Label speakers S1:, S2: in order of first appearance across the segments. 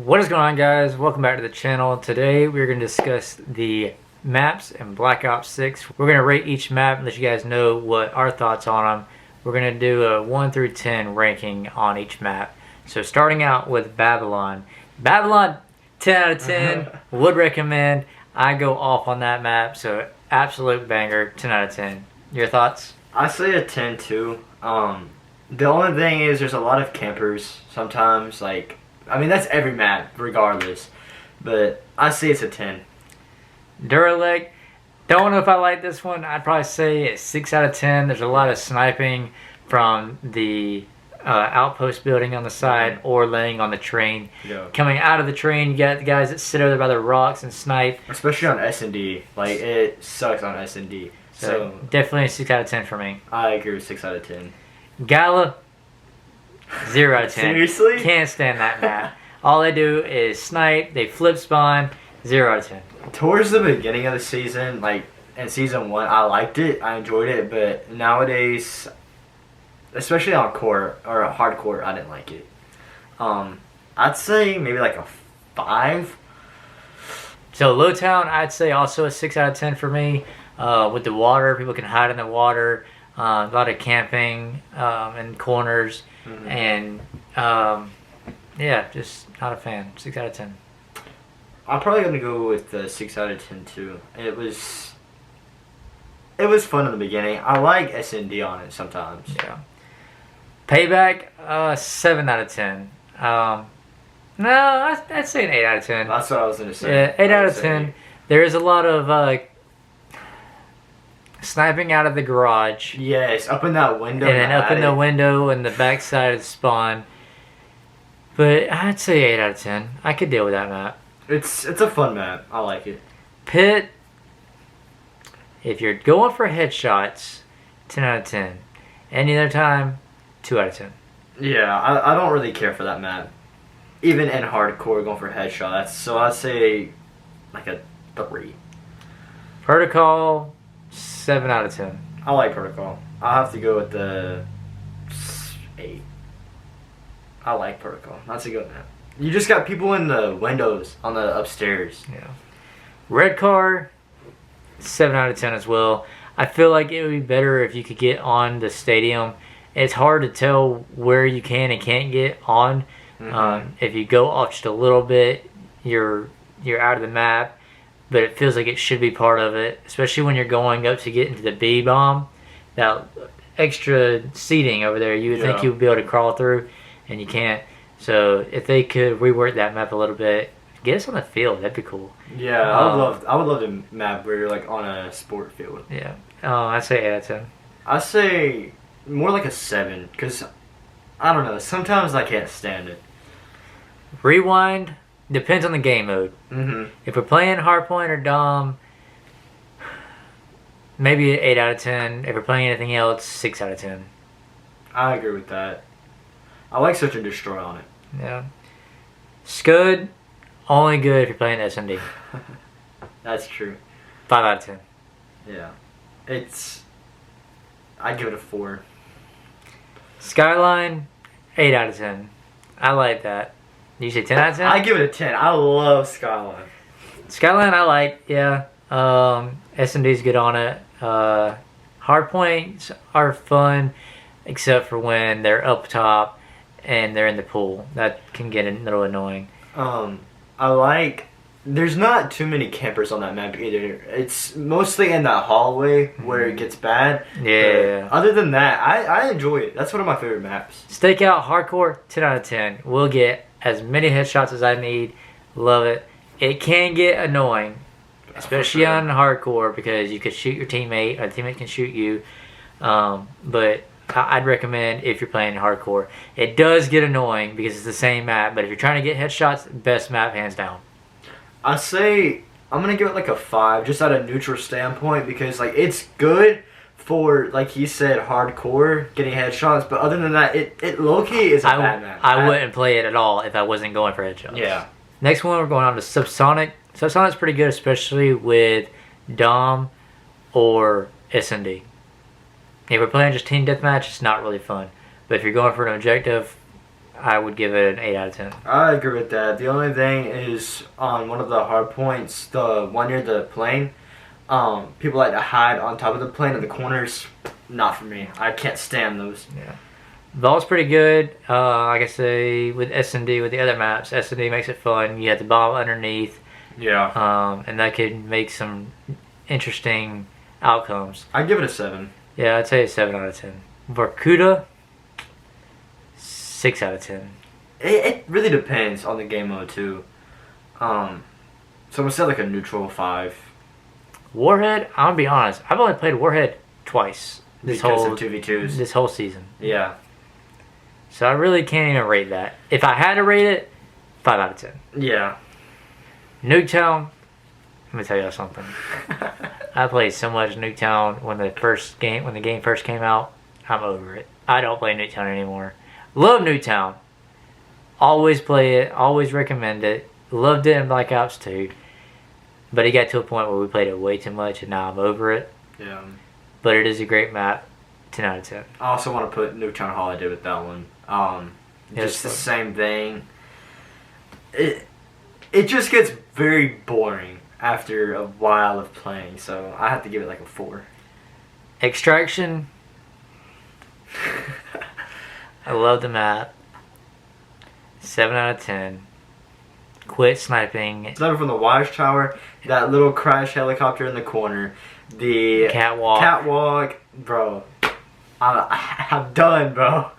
S1: What is going on, guys? Welcome back to the channel. Today we're going to discuss the maps in Black Ops 6. We're going to rate each map and let you guys know what our thoughts on them. We're going to do a 1 through 10 ranking on each map. So starting out with Babylon. Babylon, 10 out of 10. Would recommend. I go off on that map, so absolute banger, 10 out of 10. Your thoughts?
S2: I say a 10 too. The only thing is there's a lot of campers sometimes. That's every map regardless. But I say it's a 10.
S1: Duralek, don't know if I like this one. I'd probably say it's 6 out of 10. There's a lot of sniping from the outpost building on the side or laying on the train.
S2: Yeah.
S1: Coming out of the train, you got the guys that sit over there by the rocks and snipe.
S2: Especially on S&D. It sucks on S&D.
S1: So definitely a 6 out of 10 for me.
S2: I agree with 6 out of 10.
S1: Gala, 0 out of 10.
S2: Seriously?
S1: Can't stand that map. All they do is snipe, they flip spawn, 0 out of 10.
S2: Towards the beginning of the season, in Season 1, I liked it. I enjoyed it. But nowadays, especially on core or hardcore, I didn't like it. I'd say maybe a 5.
S1: So Lowtown, I'd say also a 6 out of 10 for me. With the water, people can hide in the water. A lot of camping in corners, and just not a fan. 6 out of 10.
S2: I'm probably gonna go with the 6 out of 10 too. It was fun in the beginning. I like S&D on it sometimes.
S1: Yeah. Payback, 7 out of 10. No, I'd say an 8 out of 10.
S2: That's what I was gonna say.
S1: Yeah, 8 out of 10. There is a lot of sniping out of the garage.
S2: Yes, up in that window.
S1: And then up in the window and the back side of the spawn. But I'd say 8 out of 10. I could deal with that map.
S2: It's a fun map. I like it.
S1: Pit, if you're going for headshots, 10 out of 10. Any other time, 2 out of 10.
S2: Yeah, I don't really care for that map. Even in hardcore, going for headshots. So I'd say a 3.
S1: Protocol, 7 out of 10.
S2: I like Protocol. I'll have to go with the 8. I like Protocol. That's a good map. You just got people in the windows on the upstairs.
S1: Yeah. Red Car, 7 out of 10 as well. I feel like it would be better if you could get on the stadium. It's hard to tell where you can and can't get on. If you go off just a little bit, you're out of the map. But it feels like it should be part of it, especially when you're going up to get into the B bomb. That extra seating over there, you would think you would be able to crawl through, and you can't. So if they could rework that map a little bit, get us on the field, that'd be cool.
S2: Yeah, I would love a map where you're on a sport field.
S1: Yeah, I'd say 8 out of 10.
S2: I say more like a 7, because I don't know. Sometimes I can't stand it.
S1: Rewind depends on the game mode. If we're playing Hardpoint or Dom, maybe an 8 out of 10. If we're playing anything else, 6 out of 10.
S2: I agree with that. I like Search and Destroy on it.
S1: Yeah. Scud, only good if you're playing S&D.
S2: That's true.
S1: 5 out of 10.
S2: Yeah. I'd give it a 4.
S1: Skyline, 8 out of 10. I like that. You say 10 out of 10?
S2: I give it a 10. I love Skyline.
S1: Skyline I like, yeah. S&D's good on it. Hardpoints are fun, except for when they're up top and they're in the pool. That can get a little annoying.
S2: There's not too many campers on that map either. It's mostly in that hallway where it gets bad.
S1: Yeah.
S2: Other than that, I enjoy it. That's one of my favorite maps.
S1: Stakeout Hardcore, 10 out of 10. We'll get as many headshots as I need. Love it. It can get annoying, especially on hardcore, because you could shoot your teammate, or the teammate can shoot you. But I'd recommend if you're playing hardcore. It does get annoying because it's the same map, but if you're trying to get headshots, best map hands down.
S2: I say I'm gonna give it a 5, just at a neutral standpoint, because it's good for, like he said, hardcore, getting headshots, but other than that, it low-key is a bad map.
S1: I wouldn't play it at all if I wasn't going for headshots.
S2: Yeah.
S1: Next one, we're going on to Subsonic. Subsonic's pretty good, especially with Dom or S&D. If we're playing just team deathmatch, it's not really fun. But if you're going for an objective, I would give it an 8 out of 10.
S2: I agree with that. The only thing is on one of the hard points, the one near the plane. People like to hide on top of the plane in the corners. Not for me. I can't stand those.
S1: Yeah. Vault's pretty good. Like I say, with S&D, with the other maps, S&D makes it fun. You have the bomb underneath.
S2: Yeah.
S1: And that could make some interesting outcomes.
S2: I'd give it a 7.
S1: Yeah, I'd say a 7 out of 10. Vorkuta, 6 out of 10.
S2: It really depends on the game mode too. So I'm gonna say like a neutral 5.
S1: Warhead, I'm gonna be honest. I've only played Warhead twice
S2: Because of 2v2s.
S1: this whole season.
S2: Yeah.
S1: So I really can't even rate that. If I had to rate it, 5 out of 10.
S2: Yeah.
S1: Nuketown, let me tell you something. I played so much Nuketown when the game first came out. I'm over it. I don't play Nuketown anymore. Love Nuketown. Always play it. Always recommend it. Loved it in Black Ops 2. But it got to a point where we played it way too much, and now I'm over it.
S2: Yeah.
S1: But it is a great map. 10 out of 10.
S2: I also want to put Nuketown Holiday with that one. Just the same thing. It just gets very boring after a while of playing, so I have to give it like a 4.
S1: Extraction. I love the map. 7 out of 10. Quit sniping.
S2: Sniper from the watchtower, that little crash helicopter in the corner, the
S1: Catwalk.
S2: bro. I'm done, bro.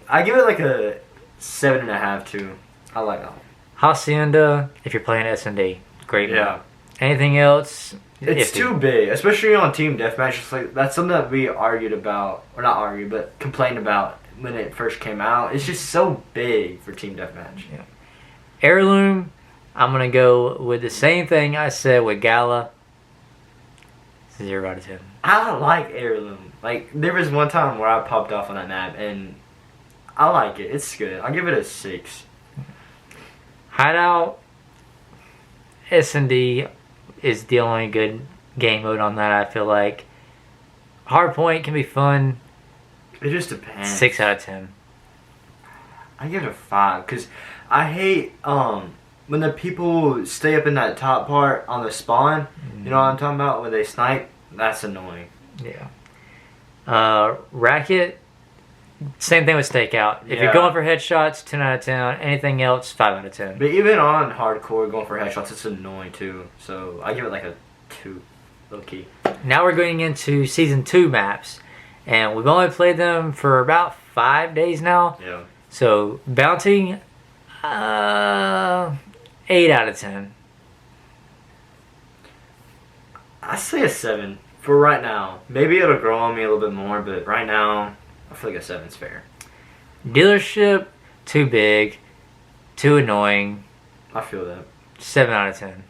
S2: I give it like a 7.5 too. I like that one.
S1: Hacienda, if you're playing S&D, great map. Anything else?
S2: It's too big, especially on Team Deathmatch. It's like, that's something that we argued about, or not argued, but complained about when it first came out. It's just so big for Team Deathmatch.
S1: Yeah. Heirloom, I'm going to go with the same thing I said with Gala. 0 out of 10.
S2: I like Heirloom. Like, there was one time where I popped off on that map, and I like it. It's good. I'll give it a 6.
S1: Hideout, S&D is the only good game mode on that, I feel like. Hardpoint can be fun.
S2: It just depends.
S1: 6 out of 10.
S2: I give it a 5, because I hate when the people stay up in that top part on the spawn. You know what I'm talking about? When they snipe, that's annoying.
S1: Yeah. Racket, same thing with Stakeout. If you're going for headshots, 10 out of 10. Anything else, 5 out of 10.
S2: But even on hardcore, going for headshots, it's annoying too. So I give it like a 2, low key.
S1: Now we're going into Season 2 maps. And we've only played them for about 5 days now.
S2: Yeah.
S1: So, Bounty, 8 out of 10.
S2: I say a 7 for right now. Maybe it'll grow on me a little bit more, but right now, I feel like a 7's fair.
S1: Dealership, too big, too annoying.
S2: I feel that.
S1: 7 out of 10.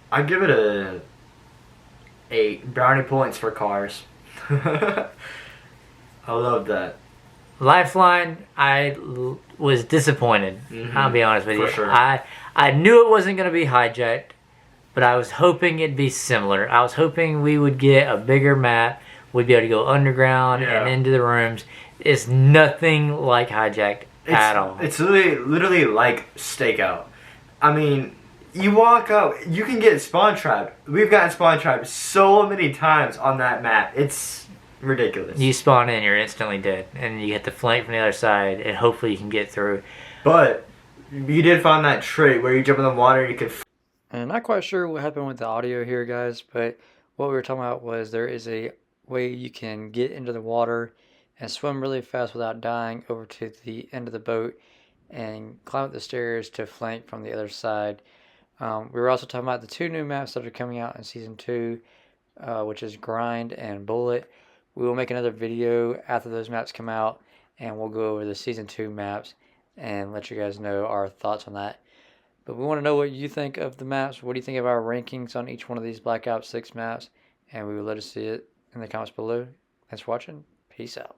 S2: I'd give it a 8. Brownie points for cars. I love that.
S1: Lifeline, I was disappointed. I'll be honest with you.
S2: Sure.
S1: I knew it wasn't going to be hijacked, but I was hoping it'd be similar. I was hoping we would get a bigger map. We'd be able to go underground and into the rooms. It's nothing like hijacked at all.
S2: It's literally like Stakeout. I mean, you walk up, you can get spawn trapped. We've gotten spawn trapped so many times on that map. It's ridiculous.
S1: You spawn in, you're instantly dead, and you hit the flank from the other side, and hopefully you can get through.
S2: But you did find that trait where you jump in the water and you can...
S3: And I'm not quite sure what happened with the audio here, guys, but what we were talking about was there is a way you can get into the water and swim really fast without dying over to the end of the boat and climb up the stairs to flank from the other side. We were also talking about the 2 new maps that are coming out in Season 2, which is Grind and Bullet. We will make another video after those maps come out, and we'll go over the Season 2 maps and let you guys know our thoughts on that. But we want to know what you think of the maps. What do you think of our rankings on each one of these Black Ops 6 maps? And we will let us see it in the comments below. Thanks for watching. Peace out.